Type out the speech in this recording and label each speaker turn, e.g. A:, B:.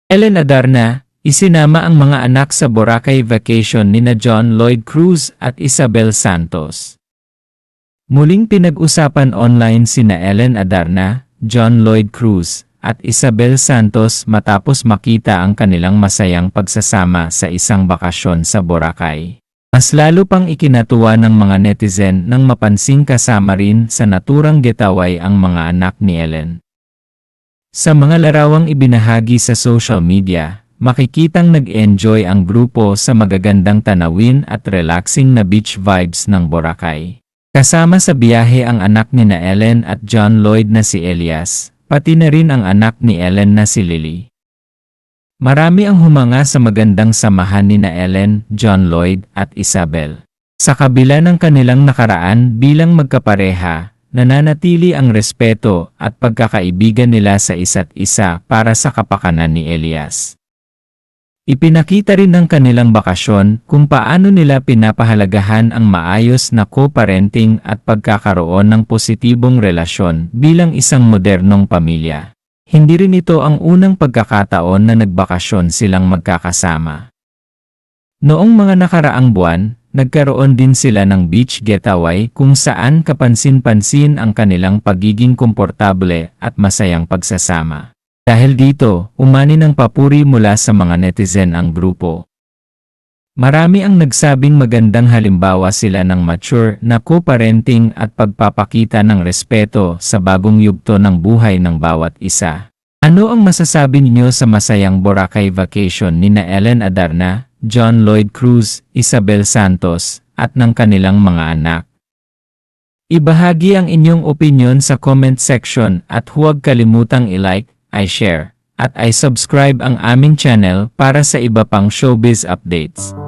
A: Ellen Adarna, isinama ang mga anak sa Boracay vacation nina John Lloyd Cruz at Isabel Santos. Muling pinag-usapan online sina Ellen Adarna, John Lloyd Cruz, at Isabel Santos matapos makita ang kanilang masayang pagsasama sa isang bakasyon sa Boracay. Mas lalo pang ikinatuwa ng mga netizen nang mapansing kasama rin sa naturang getaway ang mga anak ni Ellen. Sa mga larawang ibinahagi sa social media, makikitang nag-enjoy ang grupo sa magagandang tanawin at relaxing na beach vibes ng Boracay. Kasama sa biyahe ang anak ni na Ellen at John Lloyd na si Elias, pati na rin ang anak ni Ellen na si Lily. Marami ang humanga sa magandang samahan ni na Ellen, John Lloyd at Isabel. Sa kabila ng kanilang nakaraan bilang magkapareha, nananatili ang respeto at pagkakaibigan nila sa isa't isa para sa kapakanan ni Elias. Ipinakita rin ng kanilang bakasyon kung paano nila pinapahalagahan ang maayos na co-parenting at pagkakaroon ng positibong relasyon bilang isang modernong pamilya. Hindi rin ito ang unang pagkakataon na nagbakasyon silang magkakasama. Noong mga nakaraang buwan, nagkaroon din sila ng beach getaway kung saan kapansin-pansin ang kanilang pagiging komportable at masayang pagsasama. Dahil dito, umani ng papuri mula sa mga netizen ang grupo. Marami ang nagsabing magandang halimbawa sila ng mature na co-parenting at pagpapakita ng respeto sa bagong yugto ng buhay ng bawat isa. Ano ang masasabi niyo sa masayang Boracay vacation nina Ellen Adarna, John Lloyd Cruz, Isabel Santos, at ng kanilang mga anak? Ibahagi ang inyong opinyon sa comment section at huwag kalimutang i-like, i-share, at i-subscribe ang aming channel para sa iba pang showbiz updates.